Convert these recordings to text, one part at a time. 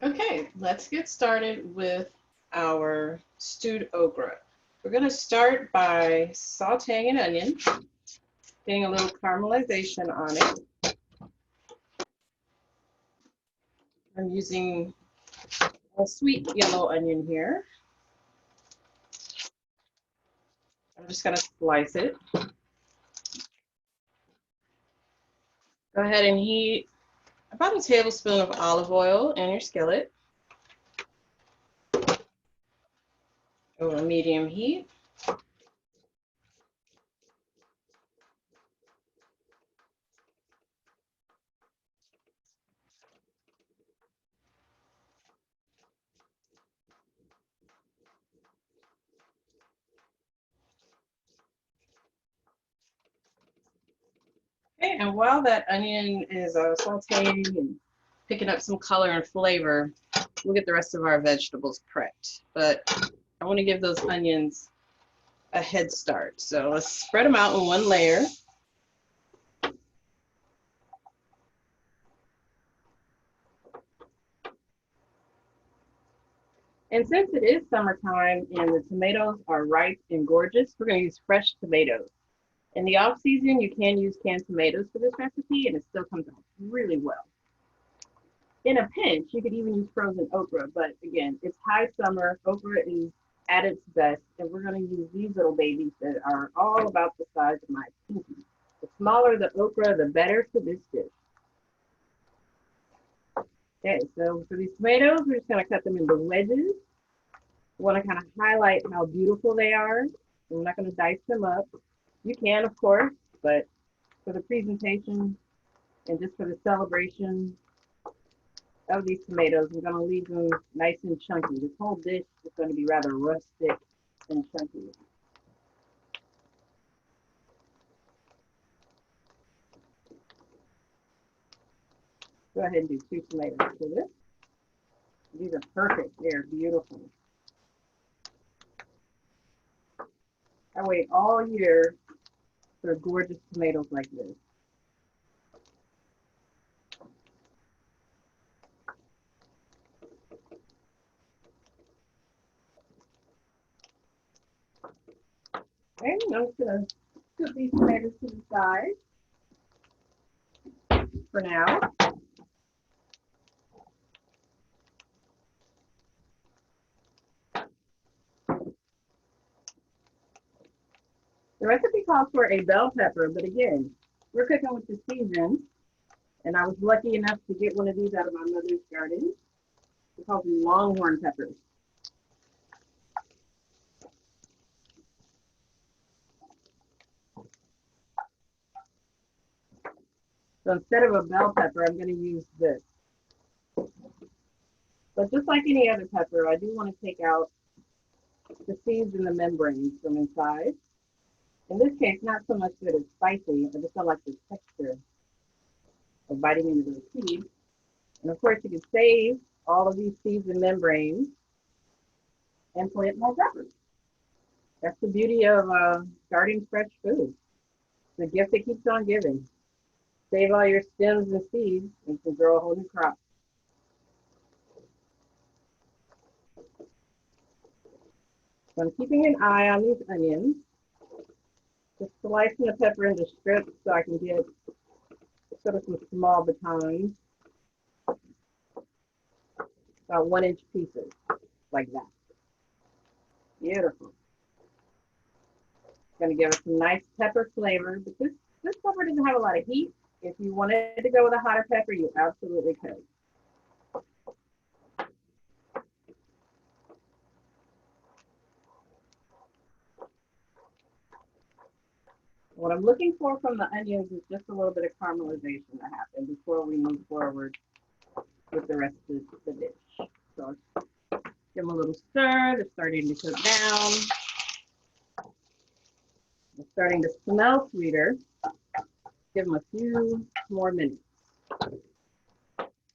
Okay, let's get started with our stewed okra. We're going to start by sauteing an onion, getting a little caramelization on it. I'm using a sweet yellow onion here. I'm just going to slice it. Go ahead and heat about a tablespoon of olive oil in your skillet over a medium heat. Okay, and while that onion is sauteing and picking up some color and flavor, we'll get the rest of our vegetables prepped. But I want to give those onions a head start. So let's spread them out in one layer. And since it is summertime and the tomatoes are ripe and gorgeous, we're going to use fresh tomatoes. In the off season, you can use canned tomatoes for this recipe and it still comes out really well. In a pinch, you could even use frozen okra, but again, it's high summer. Okra is at its best, and we're going to use these little babies that are all about the size of my pinky. The smaller the okra, the better for this dish. Okay, so for these tomatoes, we're just going to cut them into wedges. We want to kind of highlight how beautiful they are. We're not going to dice them up. You can, of course, but for the presentation and just for the celebration of these tomatoes, I'm going to leave them nice and chunky. This whole dish is going to be rather rustic and chunky. Go ahead and do 2 tomatoes for this. These are perfect. They're beautiful. I wait all year for gorgeous tomatoes like this. Okay, I'm just going to put these tomatoes to the side for now. The recipe calls for a bell pepper, but again, we're cooking with the season, and I was lucky enough to get one of these out of my mother's garden. We call them longhorn peppers. So instead of a bell pepper, I'm going to use this. But just like any other pepper, I do want to take out the seeds and the membranes from inside. In this case, not so much that it's spicy, I just don't like the texture of biting into the seeds. And of course, you can save all of these seeds and membranes and plant more peppers. That's the beauty of starting fresh food. It's a gift that keeps on giving. Save all your stems and seeds and you can grow a whole new crop. So I'm keeping an eye on these onions. Just slicing the pepper into strips so I can get sort of some small batons, about 1-inch pieces, like that. Beautiful. It's going to give us some nice pepper flavor, but this pepper doesn't have a lot of heat. If you wanted to go with a hotter pepper, you absolutely could. What I'm looking for from the onions is just a little bit of caramelization to happen before we move forward with the rest of the dish. So give them a little stir. They're starting to cook down. They're starting to smell sweeter. Give them a few more minutes.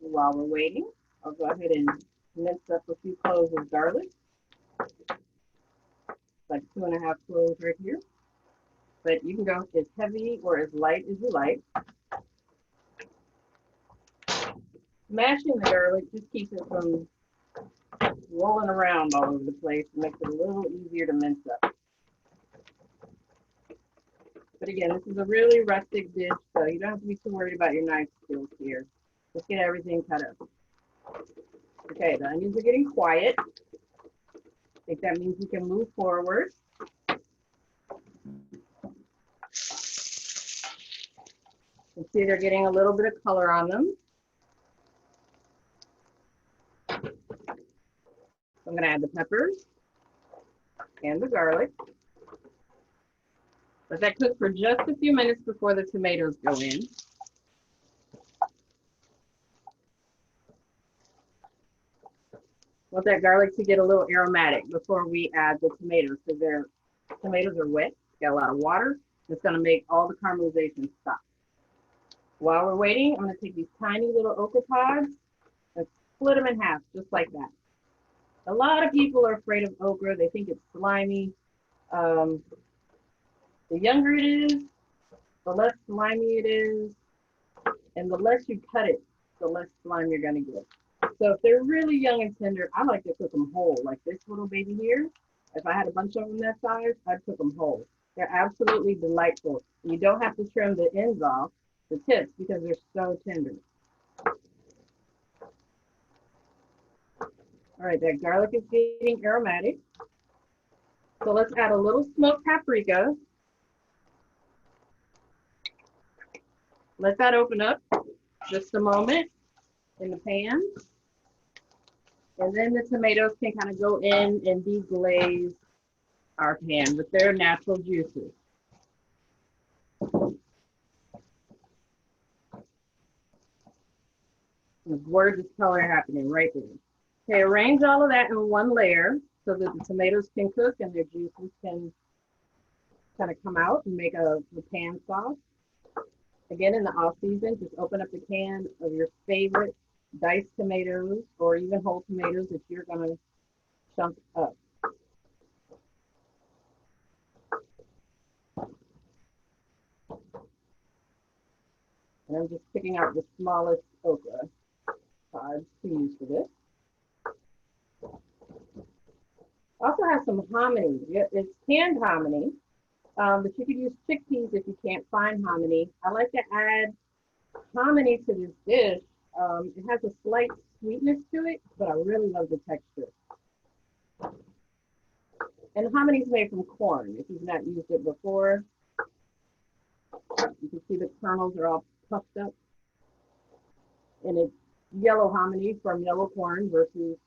While we're waiting, I'll go ahead and mince up a few cloves of garlic. Like 2.5 cloves right here. But you can go as heavy or as light as you like. Mashing the garlic just keeps it from rolling around all over the place and makes it a little easier to mince up. But again, this is a really rustic dish, so you don't have to be too worried about your knife skills here. Just get everything cut up. Okay, the onions are getting quiet. I think that means we can move forward. You can see they're getting a little bit of color on them. So I'm going to add the peppers and the garlic. Let that cook for just a few minutes before the tomatoes go in. Want that garlic to get a little aromatic before we add the tomatoes, because their tomatoes are wet, got a lot of water. It's going to make all the caramelization stop. While we're waiting, I'm going to take these tiny little okra pods and split them in half, just like that. A lot of people are afraid of okra. They think it's slimy. The younger it is, the less slimy it is, and the less you cut it, the less slime you're going to get. So if they're really young and tender, I like to cook them whole, like this little baby here. If I had a bunch of them that size, I'd cook them whole. They're absolutely delightful. You don't have to trim the ends off, the tips, because they're so tender. All right, that garlic is getting aromatic. So let's add a little smoked paprika. Let that open up just a moment in the pan. And then the tomatoes can kind of go in and deglaze our pan with their natural juices. There's gorgeous color happening right there. Okay, arrange all of that in one layer so that the tomatoes can cook and their juices can kind of come out and make the pan sauce. Again, in the off season, just open up the can of your favorite diced tomatoes or even whole tomatoes that you're going to chunk up. And I'm just picking out the smallest okra pods to use for this. I also have some hominy. It's canned hominy, but you could use chickpeas if you can't find hominy. I like to add hominy to this dish. It has a slight sweetness to it, but I really love the texture. And hominy is made from corn. If you've not used it before, you can see the kernels are all puffed up. And it's yellow hominy from yellow corn versus,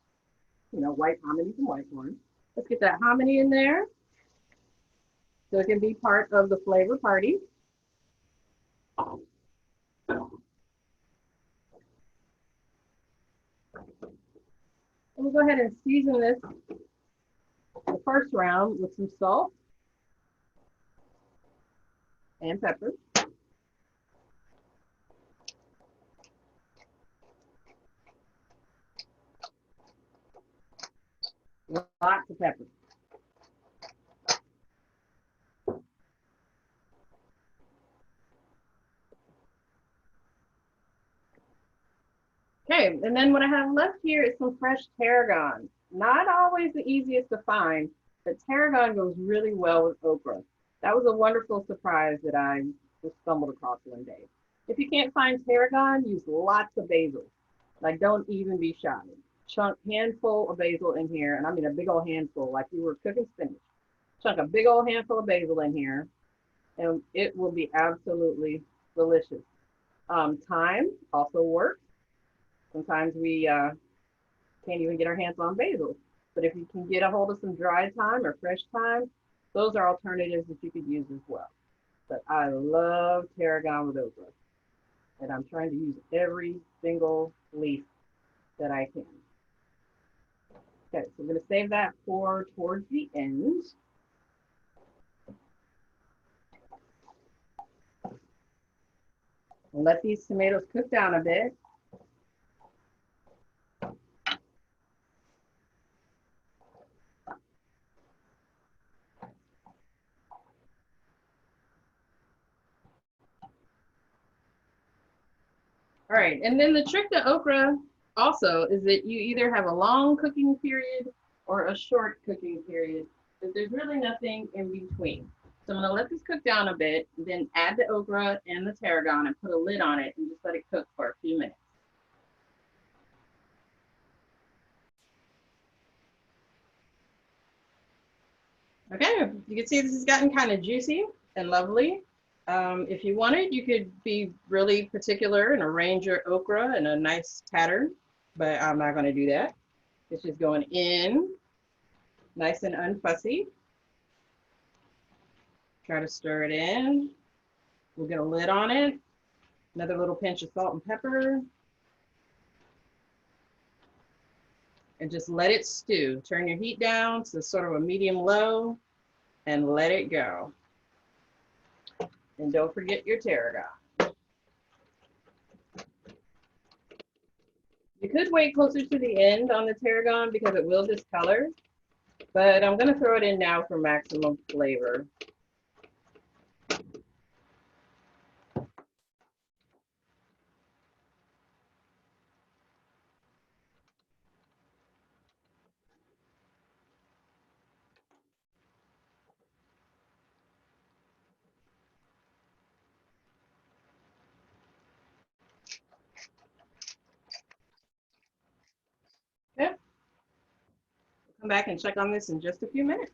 white hominy from white corn. Let's get that hominy in there so it can be part of the flavor party. And we'll go ahead and season this the first round with some salt and pepper. Lots of pepper. Okay, and then what I have left here is some fresh tarragon. Not always the easiest to find, but tarragon goes really well with okra. That was a wonderful surprise that I just stumbled across one day. If you can't find tarragon, use lots of basil. Like, don't even be shy. Chunk handful of basil in here, and I mean a big old handful, like you were cooking spinach. Chunk a big old handful of basil in here, and it will be absolutely delicious. Thyme also works. Sometimes we can't even get our hands on basil. But if you can get a hold of some dried thyme or fresh thyme, those are alternatives that you could use as well. But I love tarragon with okra. And I'm trying to use every single leaf that I can. Okay, so I'm going to save that for towards the end. And let these tomatoes cook down a bit. All right, and then the trick to okra also is that you either have a long cooking period or a short cooking period, but there's really nothing in between. So I'm gonna let this cook down a bit, then add the okra and the tarragon and put a lid on it and just let it cook for a few minutes. Okay, you can see this has gotten kind of juicy and lovely. If you wanted, you could be really particular and arrange your okra in a nice pattern, but I'm not going to do that. It's just going in nice and unfussy. Try to stir it in. We'll get a lid on it. Another little pinch of salt and pepper. And just let it stew. Turn your heat down to sort of a medium low and let it go. And don't forget your tarragon. You could wait closer to the end on the tarragon because it will discolor, but I'm going to throw it in now for maximum flavor. Okay, we'll come back and check on this in just a few minutes.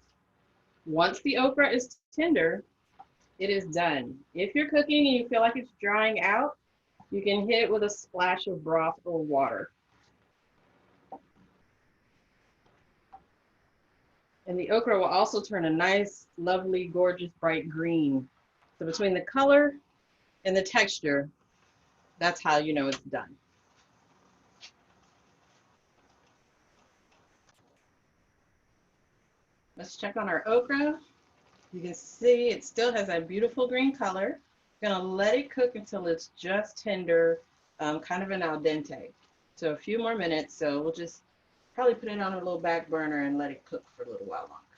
Once the okra is tender, it is done. If you're cooking and you feel like it's drying out, you can hit it with a splash of broth or water. And the okra will also turn a nice, lovely, gorgeous, bright green. So between the color and the texture, that's how you know it's done. Let's check on our okra. You can see it still has that beautiful green color. Gonna let it cook until it's just tender, kind of an al dente. So a few more minutes. So we'll just probably put it on a little back burner and let it cook for a little while longer.